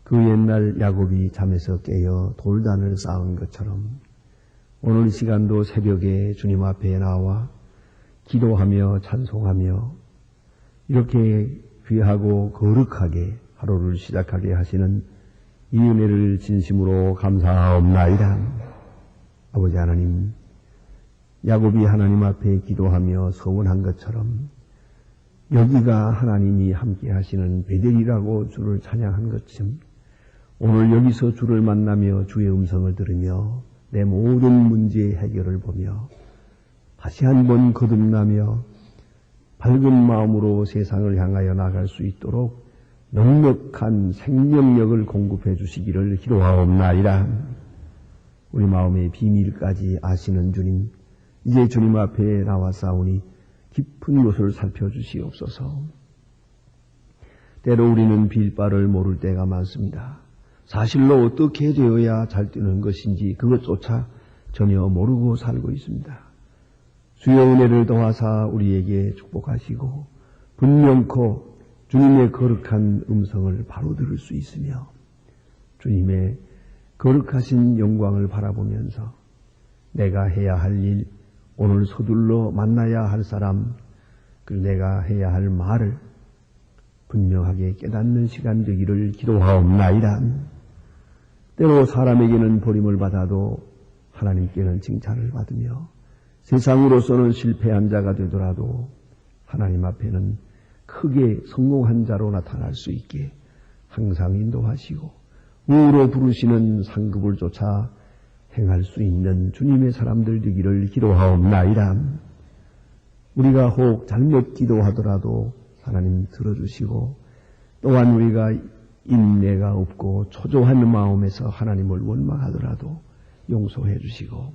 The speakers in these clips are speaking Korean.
그 옛날 야곱이 잠에서 깨어 돌단을 쌓은 것처럼 오늘 시간도 새벽에 주님 앞에 나와 기도하며 찬송하며 이렇게 귀하고 거룩하게 하루를 시작하게 하시는 이 은혜를 진심으로 감사하옵나이다. 아버지 하나님, 야곱이 하나님 앞에 기도하며 서원한 것처럼 여기가 하나님이 함께 하시는 베델이라고 주를 찬양한 것처럼 오늘 여기서 주를 만나며 주의 음성을 들으며 내 모든 문제의 해결을 보며 다시 한번 거듭나며 밝은 마음으로 세상을 향하여 나갈 수 있도록 넉넉한 생명력을 공급해 주시기를 기도하옵나이다. 우리 마음의 비밀까지 아시는 주님, 이제 주님 앞에 나와싸우니 깊은 곳을 살펴주시옵소서. 때로 우리는 빌바를 모를 때가 많습니다. 사실로 어떻게 되어야 잘 되는 것인지 그것조차 전혀 모르고 살고 있습니다. 주의 은혜를 더하사 우리에게 축복하시고 분명코 주님의 거룩한 음성을 바로 들을 수 있으며 주님의 거룩하신 영광을 바라보면서 내가 해야 할 일, 오늘 서둘러 만나야 할 사람, 그리고 내가 해야 할 말을 분명하게 깨닫는 시간 되기를 기도하옵나이다. 때로 사람에게는 버림을 받아도 하나님께는 칭찬을 받으며 세상으로서는 실패한 자가 되더라도 하나님 앞에는 크게 성공한 자로 나타날 수 있게 항상 인도하시고 우로 부르시는 상급을 쫓아 행할 수 있는 주님의 사람들 되기를 기도하옵나이다. 우리가 혹 잘못 기도하더라도 하나님 들어주시고 또한 우리가 인내가 없고 초조한 마음에서 하나님을 원망하더라도 용서해 주시고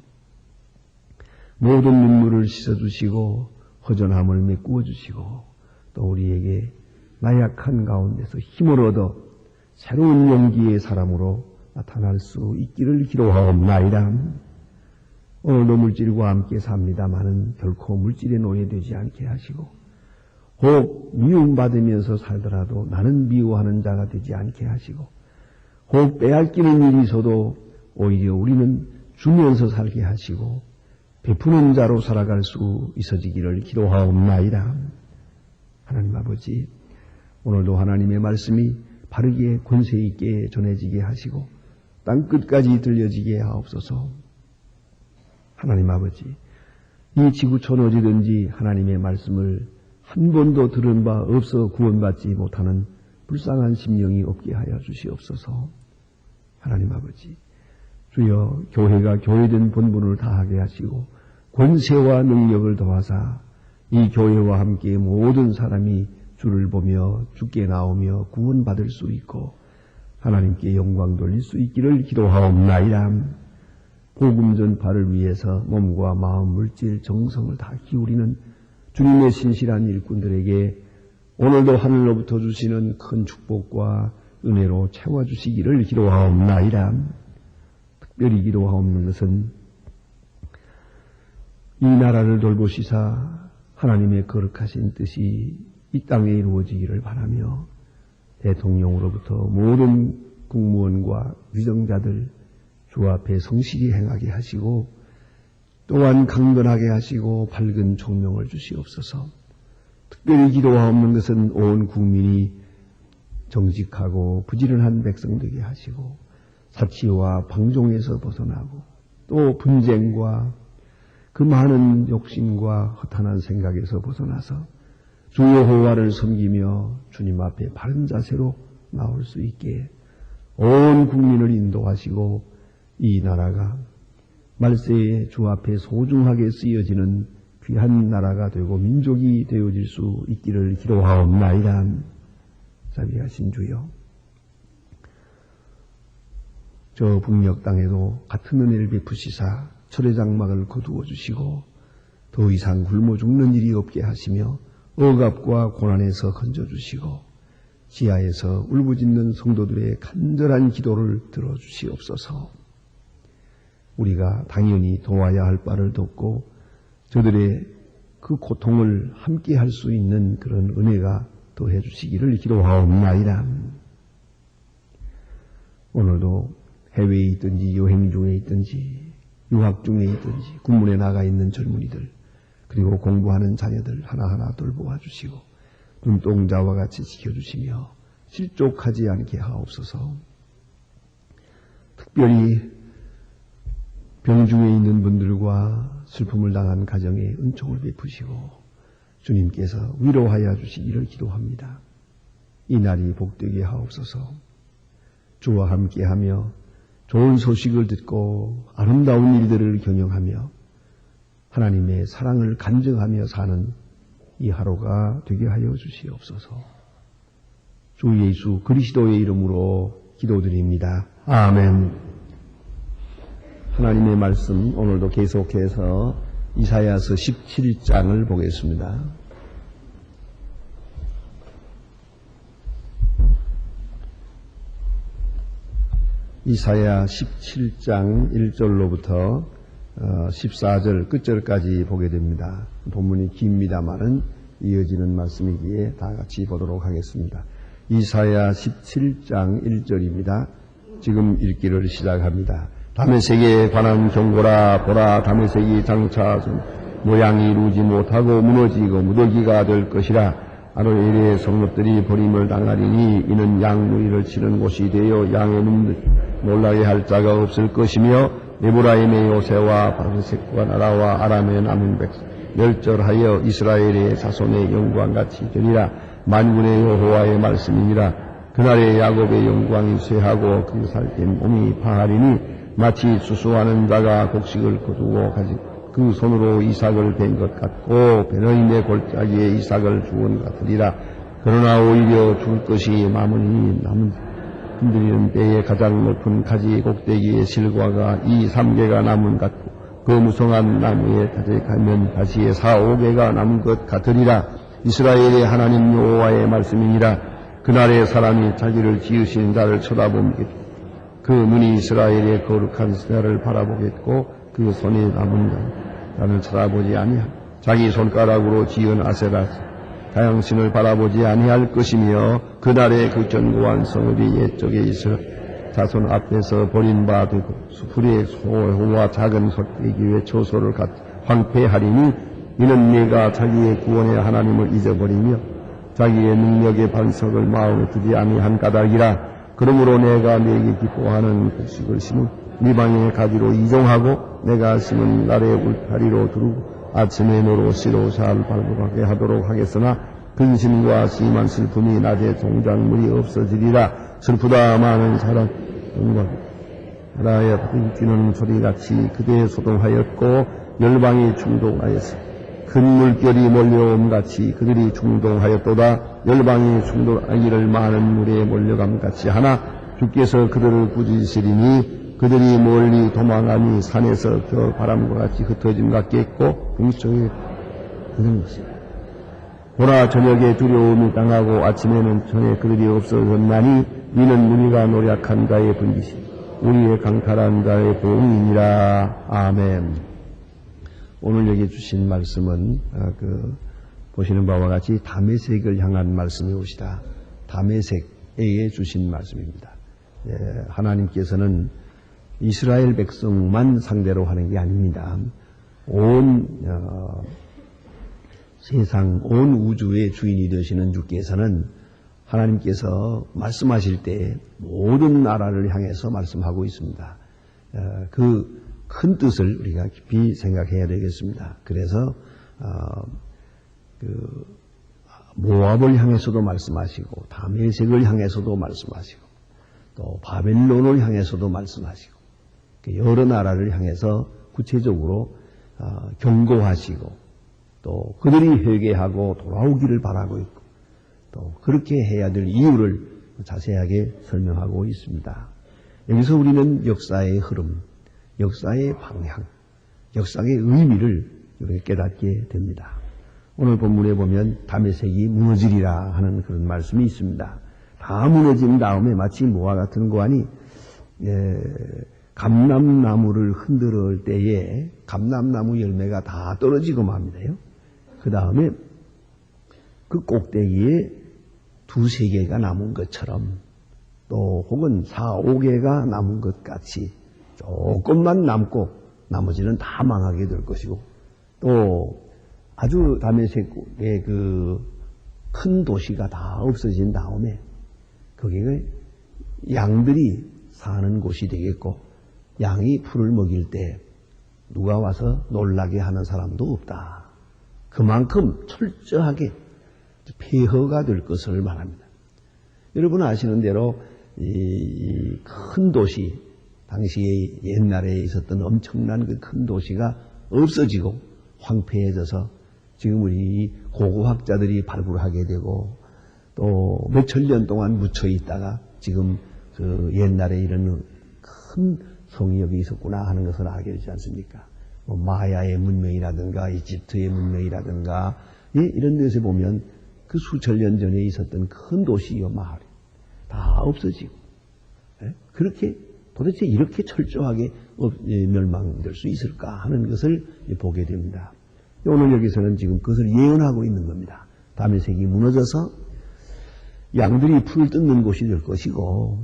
모든 눈물을 씻어주시고 허전함을 메꾸어 주시고 또 우리에게 나약한 가운데서 힘을 얻어 새로운 용기의 사람으로 나타날 수 있기를 기도하옵나이다. 오늘도 물질과 함께 삽니다마는 결코 물질에 노예되지 않게 하시고 혹 미움받으면서 살더라도 나는 미워하는 자가 되지 않게 하시고 혹 빼앗기는 일이 있어도 오히려 우리는 주면서 살게 하시고 베푸는 자로 살아갈 수 있어지기를 기도하옵나이다. 하나님 아버지, 오늘도 하나님의 말씀이 바르게 권세 있게 전해지게 하시고 땅끝까지 들려지게 하옵소서. 하나님 아버지, 이 지구촌 어디든지 하나님의 말씀을 한 번도 들은 바 없어 구원받지 못하는 불쌍한 심령이 없게 하여 주시옵소서. 하나님 아버지, 주여 교회가 교회된 본분을 다하게 하시고 권세와 능력을 더하사 이 교회와 함께 모든 사람이 주를 보며 주께 나오며 구원받을 수 있고 하나님께 영광 돌릴 수 있기를 기도하옵나이다. 복음 전파를 위해서 몸과 마음, 물질, 정성을 다 기울이는 주님의 신실한 일꾼들에게 오늘도 하늘로부터 주시는 큰 축복과 은혜로 채워주시기를 기도하옵나이다. 특별히 기도하옵는 것은 이 나라를 돌보시사 하나님의 거룩하신 뜻이 이 땅에 이루어지기를 바라며 대통령으로부터 모든 국무원과 위정자들 주 앞에 성실히 행하게 하시고 또한 강건하게 하시고 밝은 총명을 주시옵소서. 특별히 기도하옵는 것은 온 국민이 정직하고 부지런한 백성 되게 하시고 사치와 방종에서 벗어나고 또 분쟁과 그 많은 욕심과 허탄한 생각에서 벗어나서 주 여호와를 섬기며 주님 앞에 바른 자세로 나올 수 있게 온 국민을 인도하시고 이 나라가 말세에 주 앞에 소중하게 쓰여지는 귀한 나라가 되고 민족이 되어질 수 있기를 기도하옵나이다. 자비하신 주여, 저 북녘 땅에도 같은 은혜를 베푸시사 철의 장막을 거두어 주시고 더 이상 굶어 죽는 일이 없게 하시며 억압과 고난에서 건져주시고 지하에서 울부짖는 성도들의 간절한 기도를 들어주시옵소서. 우리가 당연히 도와야 할 바를 돕고 저들의 그 고통을 함께 할 수 있는 그런 은혜가 더해 주시기를 기도하옵나이다. 오늘도 해외에 있든지 여행 중에 있든지 유학 중에 있든지 군문에 나가 있는 젊은이들 그리고 공부하는 자녀들 하나하나 돌보아 주시고 눈동자와 같이 지켜주시며 실족하지 않게 하옵소서. 특별히 병 중에 있는 분들과 슬픔을 당한 가정에 은총을 베푸시고 주님께서 위로하여 주시기를 기도합니다. 이 날이 복되게 하옵소서. 주와 함께하며 좋은 소식을 듣고 아름다운 일들을 경영하며 하나님의 사랑을 간증하며 사는 이 하루가 되게 하여 주시옵소서. 주 예수 그리스도의 이름으로 기도드립니다. 아멘. 하나님의 말씀 오늘도 계속해서 이사야서 17장을 보겠습니다. 이사야 17장 1절로부터 14절 끝절까지 보게 됩니다. 본문이 깁니다마는 이어지는 말씀이기에 다 같이 보도록 하겠습니다. 이사야 17장 1절입니다. 지금 읽기를 시작합니다. 다메섹에 관한 경고라. 보라, 다메섹이 장차 모양이 이루지 못하고 무너지고 무더기가 될 것이라. 아로엘의 성읍들이 버림을 당하리니 이는 양무리를 치는 곳이 되어 양의 눈을 놀라게 할 자가 없을 것이며 에브라임의 요새와 바르색과 나라와 아람의 남은 백성 멸절하여 이스라엘의 자손의 영광같이 되리라. 만군의 여호와의 말씀이니라. 그날에 야곱의 영광이 쇠하고 그 살찐 몸이 파하리니 마치 수수하는 자가 곡식을 거두고 가지고 그 손으로 이삭을 벤 것 같고 베너임의 골짜기에 이삭을 주온 것 같으리라. 그러나 오히려 줄 것이 남으니 남은 흔들리는 때에 가장 높은 가지 꼭대기의 실과가 2-3개가 남은 것 같고 그 무성한 나무에 다재가면 가시에 4-5개가 남은 것 같으리라. 이스라엘의 하나님 여호와의 말씀이니라. 그날에 사람이 자기를 지으신 자를 쳐다보겠고 그 눈이 이스라엘의 거룩한 자를 바라보겠고 그 손에 남은 자를 쳐다보지 아니하. 자기 손가락으로 지은 아세라 다양신을 바라보지 아니할 것이며 그날에 그 견고한 성읍이 옛적에 이스라엘 자손 앞에서 버림바 되고 수풀의 소호와 작은 석대기의 초소를 황폐하리니 이는 네가 자기의 구원의 하나님을 잊어버리며 자기의 능력의 반석을 마음에 두지 아니한 까닭이라. 그러므로 내가 네게 기뻐하는 곡식을 심은 미방의 가지로 이종하고 내가 심은 날의 울타리로 두르고 아침에 너로 시로살 발굴하게 하도록 하겠으나 근심과 심한 슬픔이 낮에 동작물이 없어지리라. 슬프다 많은 사람 나라에 뛰는 소리같이 그대에 소동하였고 열방이 충동하였으 큰 물결이 몰려옴같이 그들이 충동하였도다. 열방이 충동하기를 많은 물에 몰려감같이 하나 주께서 그들을 꾸짖으시리니 그들이 멀리 도망하니 산에서 겨울 바람과 같이 흩어짐 같겠고 궁속에 그런 것이다. 보라, 저녁에 두려움이 당하고 아침에는 전에 그들이 없어졌나니 이는 우리가 노력한 자의 분깃이 우리의 강탈한 자의 보응이니라. 아멘. 오늘 여기 주신 말씀은 보시는 바와 같이 다메섹을 향한 말씀이오시다. 다메섹에 주신 말씀입니다. 하나님께서는 이스라엘 백성만 상대로 하는 게 아닙니다. 온 세상, 온 우주의 주인이 되시는 주께서는 하나님께서 말씀하실 때 모든 나라를 향해서 말씀하고 있습니다. 그 큰 뜻을 우리가 깊이 생각해야 되겠습니다. 그래서 모압을 향해서도 말씀하시고 다메섹을 향해서도 말씀하시고 또 바벨론을 향해서도 말씀하시고 여러 나라를 향해서 구체적으로 경고하시고 또 그들이 회개하고 돌아오기를 바라고 있고 또 그렇게 해야 될 이유를 자세하게 설명하고 있습니다. 여기서 우리는 역사의 흐름, 역사의 방향, 역사의 의미를 깨닫게 됩니다. 오늘 본문에 보면 다메섹이 무너지리라 하는 그런 말씀이 있습니다. 다 무너진 다음에 마치 모아 같은 고안이 감람나무를 흔들을 때에 감람나무 열매가 다 떨어지고 맙니다요. 그 다음에 그 꼭대기에 2-3개가 남은 것처럼 또 혹은 4, 5개가 남은 것 같이 조금만 남고 나머지는 다 망하게 될 것이고, 또 아주 다메섹의 그 큰 도시가 다 없어진 다음에 거기가 양들이 사는 곳이 되겠고, 양이 풀을 먹일 때 누가 와서 놀라게 하는 사람도 없다. 그만큼 철저하게 폐허가 될 것을 말합니다. 여러분 아시는 대로 이 큰 도시, 당시에 옛날에 있었던 엄청난 그 큰 도시가 없어지고 황폐해져서 지금 우리 고고학자들이 발굴하게 되고, 또 몇천 년 동안 묻혀 있다가 지금 그 옛날에 이런 큰 성이 여기 있었구나 하는 것을 알게 되지 않습니까? 뭐 마야의 문명이라든가 이집트의 문명이라든가, 이런 데서 보면 그 수천 년 전에 있었던 큰 도시요 마을이 다 없어지고, 그렇게 도대체 이렇게 철저하게 멸망될 수 있을까 하는 것을 보게 됩니다. 오늘 여기서는 지금 그것을 예언하고 있는 겁니다. 다메섹이 무너져서 양들이 풀을 뜯는 곳이 될 것이고,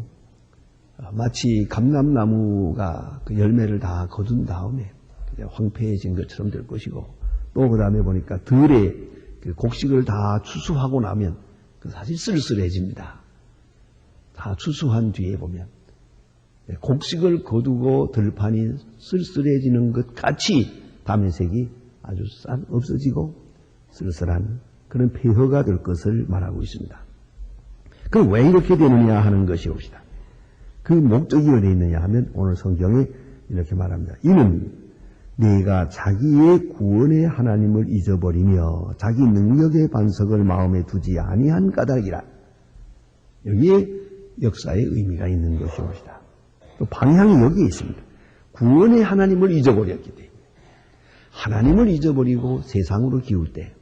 마치 감람나무가 그 열매를 다 거둔 다음에 황폐해진 것처럼 될 것이고, 또 그 다음에 보니까 들에 그 곡식을 다 추수하고 나면 사실 쓸쓸해집니다. 다 추수한 뒤에 보면 곡식을 거두고 들판이 쓸쓸해지는 것 같이 다메섹이 아주 싹 없어지고 쓸쓸한 그런 폐허가 될 것을 말하고 있습니다. 그럼 왜 이렇게 되느냐 하는 것이옵시다. 그 목적이 어디에 있느냐 하면 오늘 성경에 이렇게 말합니다. 이는 네가 자기의 구원의 하나님을 잊어버리며 자기 능력의 반석을 마음에 두지 아니한 까닭이라. 여기에 역사의 의미가 있는 것이옵시다. 또 방향이 여기에 있습니다. 구원의 하나님을 잊어버렸기 때문에. 하나님을 잊어버리고 세상으로 기울 때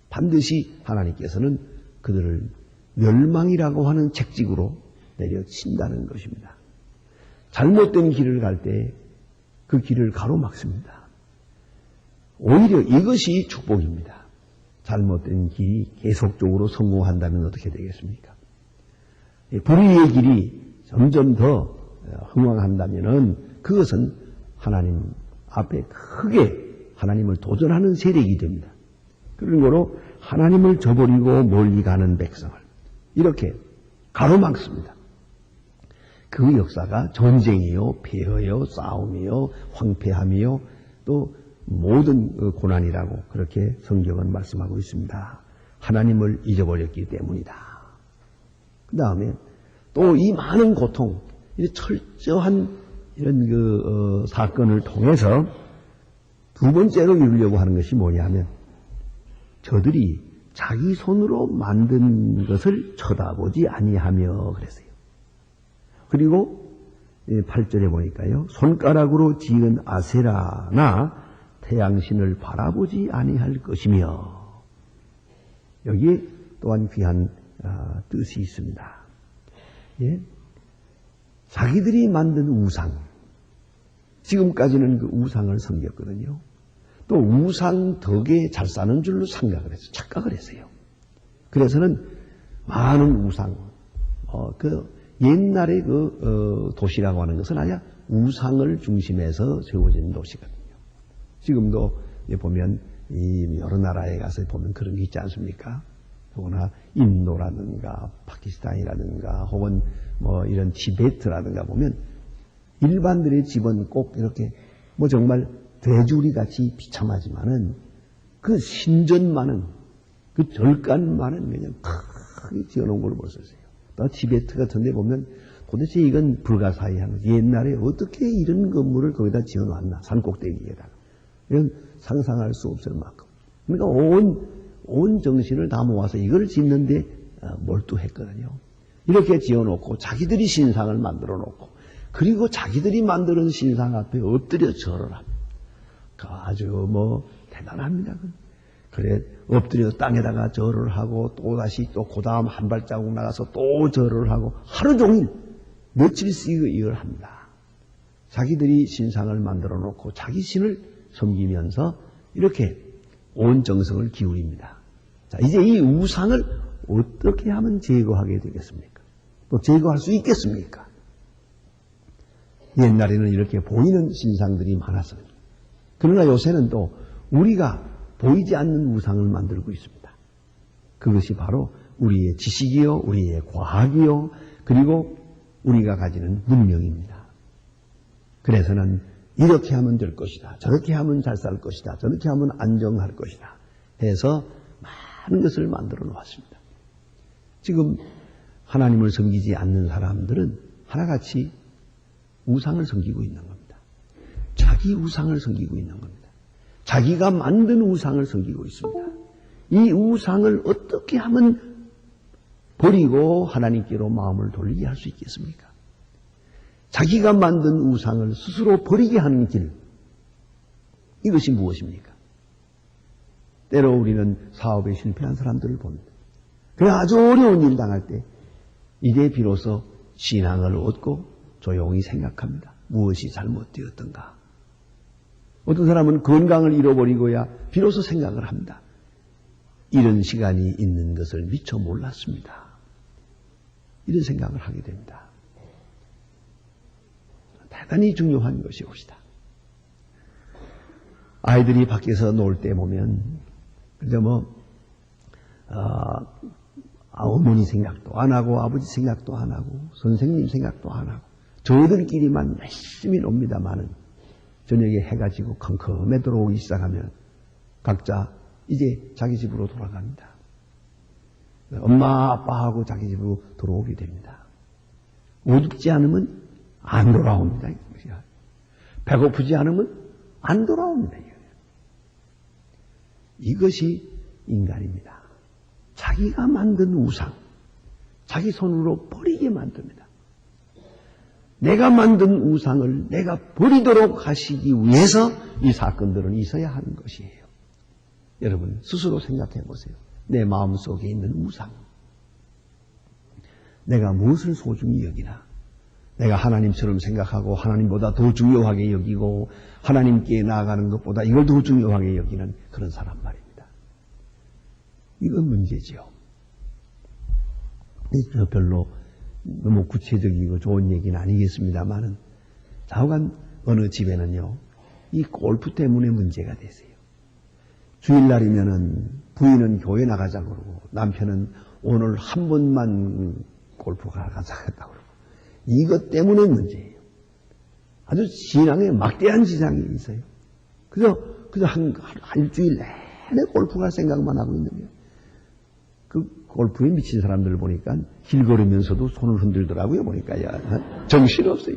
반드시 하나님께서는 그들을 멸망이라고 하는 책찍으로 내려친다는 것입니다. 잘못된 길을 갈 때 그 길을 가로막습니다. 오히려 이것이 축복입니다. 잘못된 길이 계속적으로 성공한다면 어떻게 되겠습니까? 불의의 길이 점점 더 흥왕한다면 그것은 하나님 앞에 크게 하나님을 도전하는 세력이 됩니다. 그러므로 하나님을 저버리고 멀리 가는 백성을 이렇게 가로막습니다. 그 역사가 전쟁이요, 폐허요, 싸움이요, 황폐함이요, 또 모든 고난이라고 그렇게 성경은 말씀하고 있습니다. 하나님을 잊어버렸기 때문이다. 그 다음에 또 이 많은 고통, 이 철저한 이런 사건을 통해서 두 번째로 이루려고 하는 것이 뭐냐면 저들이 자기 손으로 만든 것을 쳐다보지 아니하며 그랬어요. 그리고 8절에 보니까요. 손가락으로 지은 아세라나 태양신을 바라보지 아니할 것이며 여기에 또한 귀한 뜻이 있습니다. 예? 자기들이 만든 우상, 지금까지는 그 우상을 섬겼거든요. 또 우상 덕에 잘 사는 줄로 생각을 했어요. 착각을 했어요. 그래서는 많은 우상, 옛날에 도시라고 하는 것은 아니야 우상을 중심해서 세워진 도시거든요. 지금도 보면 여러 나라에 가서 보면 그런 게 있지 않습니까? 더구나 인도라든가 파키스탄이라든가 혹은 이런 티베트라든가 보면 일반들의 집은 꼭 이렇게 정말 돼지우리 같이 비참하지만은 그 신전만은 그 절간만은 그냥 크게 지어놓은 걸 볼 수 있어요. 또 티베트 같은 데 보면 도대체 이건 불가사의한 옛날에 어떻게 이런 건물을 거기다 지어놨나 산꼭대기에다가 이런 상상할 수 없을 만큼 그러니까 온 정신을 다 모아서 이걸 짓는데 몰두했거든요. 이렇게 지어놓고 자기들이 신상을 만들어 놓고 그리고 자기들이 만드는 신상 앞에 엎드려 절을 합니다. 아주 대단합니다. 그래 엎드려 땅에다가 절을 하고 또다시 또 그 다음 한 발자국 나가서 또 절을 하고 하루 종일 며칠씩 이걸 합니다. 자기들이 신상을 만들어 놓고 자기 신을 섬기면서 이렇게 온 정성을 기울입니다. 자, 이제 이 우상을 어떻게 하면 제거하게 되겠습니까? 또 제거할 수 있겠습니까? 옛날에는 이렇게 보이는 신상들이 많았습니다. 그러나 요새는 또 우리가 보이지 않는 우상을 만들고 있습니다. 그것이 바로 우리의 지식이요, 우리의 과학이요, 그리고 우리가 가지는 문명입니다. 그래서는 이렇게 하면 될 것이다, 저렇게 하면 잘 살 것이다, 저렇게 하면 안정할 것이다 해서 많은 것을 만들어 놓았습니다. 지금 하나님을 섬기지 않는 사람들은 하나같이 우상을 섬기고 있는 겁니다. 자기 우상을 섬기고 있는 겁니다. 자기가 만든 우상을 섬기고 있습니다. 이 우상을 어떻게 하면 버리고 하나님께로 마음을 돌리게 할 수 있겠습니까? 자기가 만든 우상을 스스로 버리게 하는 길, 이것이 무엇입니까? 때로 우리는 사업에 실패한 사람들을 봅니다. 그래 아주 어려운 일 당할 때 이제 비로소 신앙을 얻고 조용히 생각합니다. 무엇이 잘못되었던가. 어떤 사람은 건강을 잃어버리고야 비로소 생각을 합니다. 이런 시간이 있는 것을 미처 몰랐습니다. 이런 생각을 하게 됩니다. 대단히 중요한 것이옵시다. 아이들이 밖에서 놀 때 보면 그저 어머니 생각도 안 하고 아버지 생각도 안 하고 선생님 생각도 안 하고 저희들끼리만 열심히 놉니다마는 저녁에 해가 지고 컴컴해 들어오기 시작하면 각자 이제 자기 집으로 돌아갑니다. 엄마 아빠하고 자기 집으로 돌아오게 됩니다. 어둡지 않으면 안 돌아옵니다. 배고프지 않으면 안 돌아옵니다. 이것이 인간입니다. 자기가 만든 우상, 자기 손으로 버리게 만듭니다. 내가 만든 우상을 내가 버리도록 하시기 위해서 이 사건들은 있어야 하는 것이에요. 여러분 스스로 생각해 보세요. 내 마음속에 있는 우상, 내가 무엇을 소중히 여기나, 내가 하나님처럼 생각하고 하나님보다 더 중요하게 여기고 하나님께 나아가는 것보다 이걸 더 중요하게 여기는 그런 사람 말입니다. 이건 문제지요. 별로 너무 구체적이고 좋은 얘기는 아니겠습니다만은 좌우간 어느 집에는요, 이 골프 때문에 문제가 되세요. 주일날이면은 부인은 교회 나가자고 그러고 남편은 오늘 한 번만 골프 가자고 그러고 이것 때문에 문제예요. 아주 신앙에 막대한 지장이 있어요. 그저 한 일주일 내내 골프 갈 생각만 하고 있는 거예요. 그 골프에 미친 사람들을 보니까 길 걸으면서도 손을 흔들더라고요. 보니까 야, 정신없어요.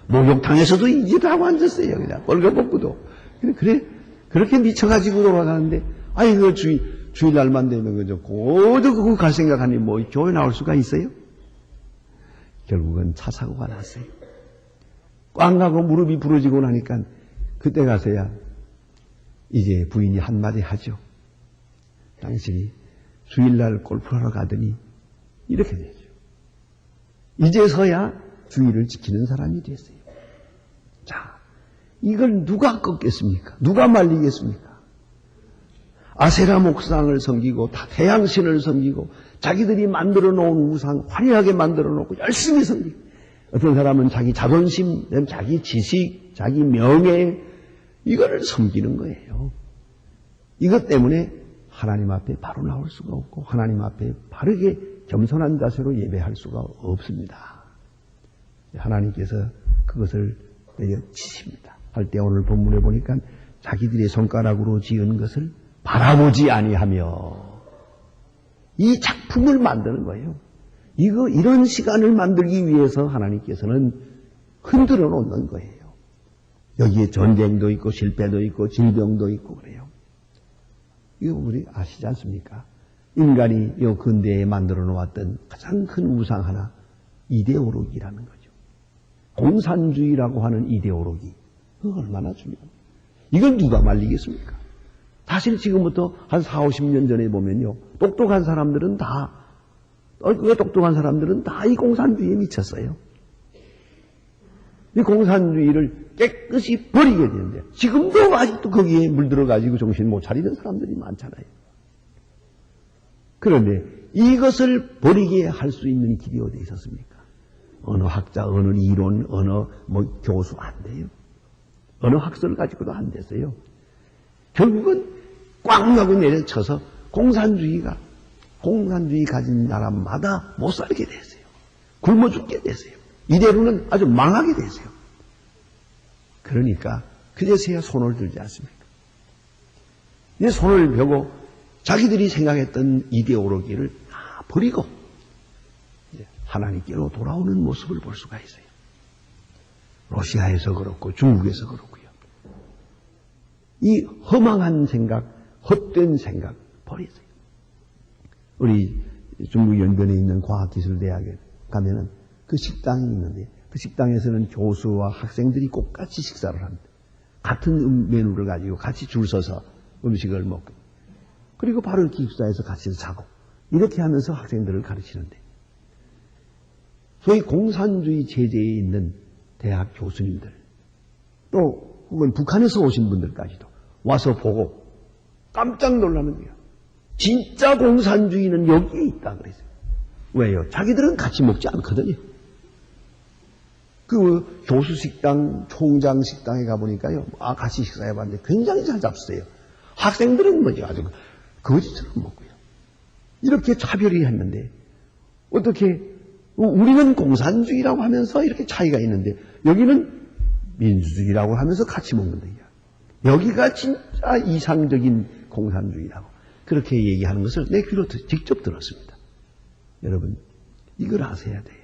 목욕탕에서도 이 짓을 하고 앉았어요. 그냥 벌거벗고도. 그렇게 미쳐가지고 돌아가는데, 아니 그 주일날만 되면 그저 고도 그거 갈 생각하니 뭐 교회 나올 수가 있어요? 결국은 차 사고가 났어요. 꽝 가고 무릎이 부러지고 나니까 그때 가서야 이제 부인이 한마디 하죠. 당신이 주일날 골프하러 가더니 이렇게 되죠. 이제서야 주의를 지키는 사람이 됐어요. 자, 이걸 누가 꺾겠습니까? 누가 말리겠습니까? 아세라 목상을 섬기고 태양신을 섬기고 자기들이 만들어 놓은 우상 화려하게 만들어 놓고 열심히 섬기고, 어떤 사람은 자기 자존심, 자기 지식, 자기 명예, 이거를 섬기는 거예요. 이것 때문에 하나님 앞에 바로 나올 수가 없고 하나님 앞에 바르게 겸손한 자세로 예배할 수가 없습니다. 하나님께서 그것을 치십니다. 할 때 오늘 본문에 보니까 자기들의 손가락으로 지은 것을 바라보지 아니하며 이 작품을 만드는 거예요. 이런 시간을 만들기 위해서 하나님께서는 흔들어 놓는 거예요. 여기에 전쟁도 있고 실패도 있고 질병도 있고 그래요. 이거 우리 아시지 않습니까? 인간이 이 근대에 만들어 놓았던 가장 큰 우상 하나, 이데올로기라는 거죠. 공산주의라고 하는 이데올로기. 그거 얼마나 중요합니까? 이걸 누가 말리겠습니까? 사실 지금부터 한 40, 50년 전에 보면요, 똑똑한 사람들은 다 이 공산주의에 미쳤어요. 이 공산주의를 깨끗이 버리게 되는데 지금도 아직도 거기에 물들어가지고 정신 못 차리는 사람들이 많잖아요. 그런데 이것을 버리게 할 수 있는 길이 어디 있었습니까? 어느 학자, 어느 이론, 어느 교수 안 돼요. 어느 학설 가지고도 안 됐어요. 결국은 꽉 나고 내려쳐서 공산주의 가진 나라마다 못 살게 됐어요. 굶어 죽게 됐어요. 이대로는 아주 망하게 됐어요. 그러니까 그제서야 손을 들지 않습니까? 이제 손을 펴고 자기들이 생각했던 이데올로기를 다 버리고 하나님께로 돌아오는 모습을 볼 수가 있어요. 러시아에서 그렇고 중국에서 그렇고요. 이 허망한 생각, 헛된 생각 버리세요. 우리 중국 연변에 있는 과학기술대학에 가면은 그 식당이 있는데 그 식당에서는 교수와 학생들이 꼭 같이 식사를 합니다. 같은 메뉴를 가지고 같이 줄 서서 음식을 먹고 그리고 바로 기숙사에서 같이 자고 이렇게 하면서 학생들을 가르치는데 소위 공산주의 체제에 있는 대학 교수님들 또 혹은 북한에서 오신 분들까지도 와서 보고 깜짝 놀라는 거예요. 진짜 공산주의는 여기에 있다 그랬어요. 왜요? 자기들은 같이 먹지 않거든요. 그 교수 식당, 총장 식당에 가보니까요. 같이 식사해봤는데 굉장히 잘 잡수세요. 학생들은 뭐죠? 아주 거지처럼 먹고요. 이렇게 차별이 했는데 어떻게 우리는 공산주의라고 하면서 이렇게 차이가 있는데 여기는 민주주의라고 하면서 같이 먹는다. 여기가 진짜 이상적인 공산주의라고 그렇게 얘기하는 것을 내 귀로 직접 들었습니다. 여러분 이걸 아셔야 돼요.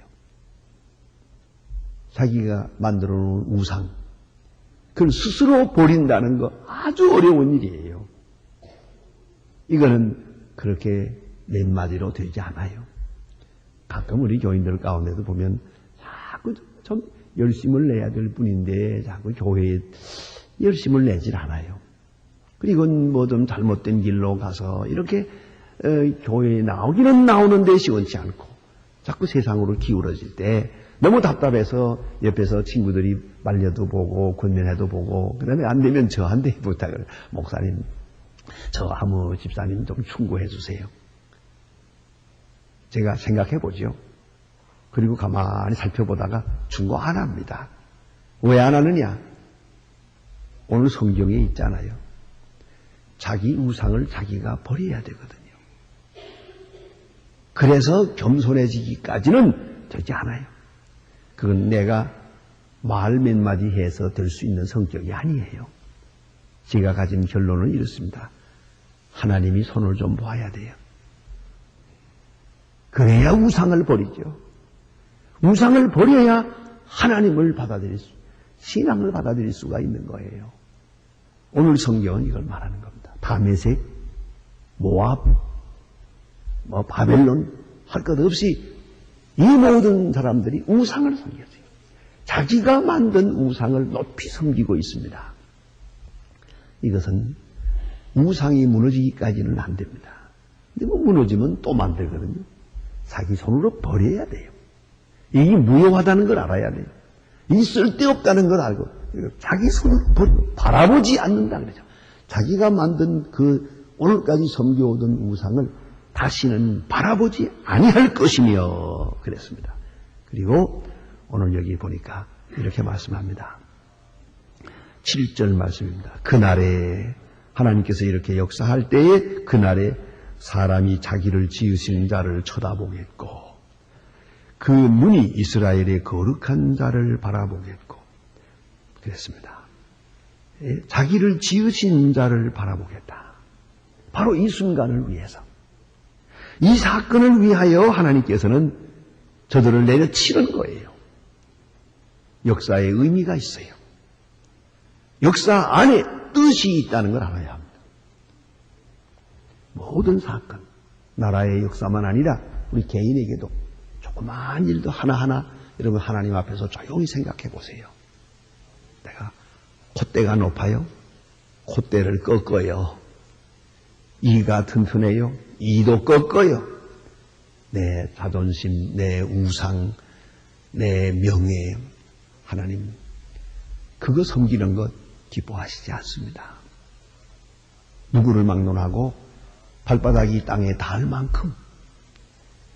자기가 만들어 놓은 우상 그걸 스스로 버린다는 거 아주 어려운 일이에요. 이거는 그렇게 몇 마디로 되지 않아요. 가끔 우리 교인들 가운데도 보면 자꾸 좀 열심을 내야 될 뿐인데 자꾸 교회에 열심을 내질 않아요. 그리고 뭐 좀 잘못된 길로 가서 이렇게 교회에 나오기는 나오는데 시원치 않고 자꾸 세상으로 기울어질 때 너무 답답해서 옆에서 친구들이 말려도 보고 권면해도 보고 그 다음에 안 되면 저한테 부탁을 목사님 저 아무 집사님 좀 충고해 주세요. 제가 생각해 보죠. 그리고 가만히 살펴보다가 충고 안 합니다. 왜 안 하느냐? 오늘 성경에 있잖아요. 자기 우상을 자기가 버려야 되거든요. 그래서 겸손해지기까지는 되지 않아요. 그건 내가 말 몇 마디 해서 될 수 있는 성격이 아니에요. 제가 가진 결론은 이렇습니다. 하나님이 손을 좀 봐야 돼요. 그래야 우상을 버리죠. 우상을 버려야 하나님을 받아들일 수, 신앙을 받아들일 수가 있는 거예요. 오늘 성경은 이걸 말하는 겁니다. 다메섹, 모압, 바벨론 할 것 없이 이 모든 사람들이 우상을 섬겼어요. 자기가 만든 우상을 높이 섬기고 있습니다. 이것은 우상이 무너지기까지는 안 됩니다. 근데 무너지면 또 만들거든요. 자기 손으로 버려야 돼요. 이게 무효하다는 걸 알아야 돼요. 이 쓸데없다는 걸 알고 자기 손으로 바라보지 않는다 그러죠. 자기가 만든 그 오늘까지 섬겨오던 우상을 다시는 바라보지 아니할 것이며 그랬습니다. 그리고 오늘 여기 보니까 이렇게 말씀합니다. 7절 말씀입니다. 그날에 하나님께서 이렇게 역사할 때에 그날에 사람이 자기를 지으신 자를 쳐다보겠고 그 눈이 이스라엘의 거룩한 자를 바라보겠고 그랬습니다. 자기를 지으신 자를 바라보겠다. 바로 이 순간을 위해서 이 사건을 위하여 하나님께서는 저들을 내려치는 거예요. 역사의 의미가 있어요. 역사 안에 뜻이 있다는 걸 알아야 합니다. 모든 사건, 나라의 역사만 아니라 우리 개인에게도 조그마한 일도 하나하나 여러분 하나님 앞에서 조용히 생각해 보세요. 내가 콧대가 높아요? 콧대를 꺾어요. 이가 튼튼해요? 이도 꺾어요. 내 자존심, 내 우상, 내 명예, 하나님 그거 섬기는 것 기뻐하시지 않습니다. 누구를 막론하고 발바닥이 땅에 닿을 만큼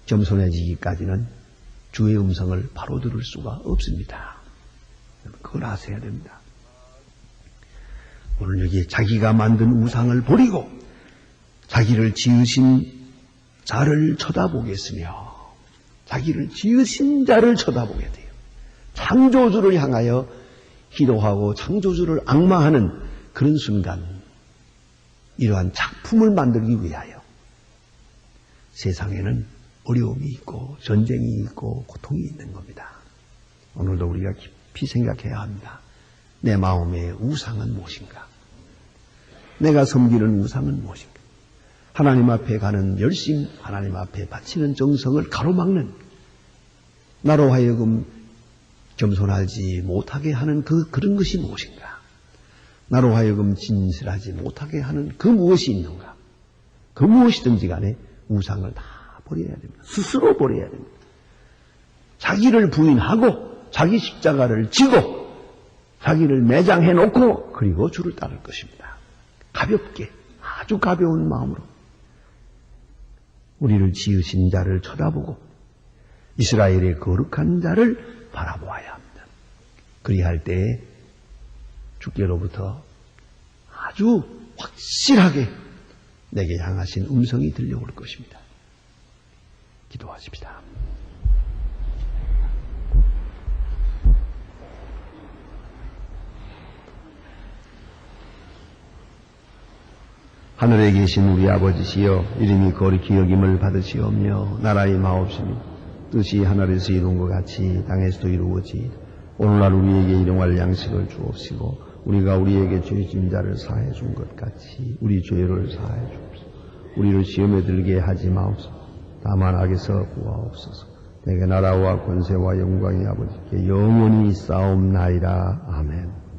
겸손해지기까지는 주의 음성을 바로 들을 수가 없습니다. 그걸 아셔야 됩니다. 오늘 여기 자기가 만든 우상을 버리고 자기를 지으신 자를 쳐다보겠으며 자기를 지으신 자를 쳐다보게 돼요. 창조주를 향하여 기도하고 창조주를 앙망하는 그런 순간, 이러한 작품을 만들기 위하여 세상에는 어려움이 있고 전쟁이 있고 고통이 있는 겁니다. 오늘도 우리가 깊이 생각해야 합니다. 내 마음의 우상은 무엇인가? 내가 섬기는 우상은 무엇인가? 하나님 앞에 가는 열심, 하나님 앞에 바치는 정성을 가로막는, 나로 하여금 겸손하지 못하게 하는 그런 것이 무엇인가? 나로 하여금 진실하지 못하게 하는 그 무엇이 있는가? 그 무엇이든지 간에 우상을 다 버려야 됩니다. 스스로 버려야 됩니다. 자기를 부인하고 자기 십자가를 지고 자기를 매장해 놓고 그리고 주를 따를 것입니다. 가볍게, 아주 가벼운 마음으로 우리를 지으신 자를 쳐다보고 이스라엘의 거룩한 자를 바라보아야 합니다. 그리할 때에 주께로부터 아주 확실하게 내게 향하신 음성이 들려올 것입니다. 기도하십시다. 하늘에 계신 우리 아버지시여, 이름이 거룩히 여김을 받으시오며 나라의 마옵시며 뜻이 하늘에서 이룬 것 같이 땅에서도 이루어지이다. 오늘날 우리에게 일용할 양식을 주옵시고 우리가 우리에게 죄 지은 자를 사해 준 것 같이 우리 죄를 사해 주옵소서. 우리를 시험에 들게 하지 마옵소서. 다만 악에서 구하옵소서. 내게 나라와 권세와 영광이 아버지께 영원히 있사옵나이다. 아멘.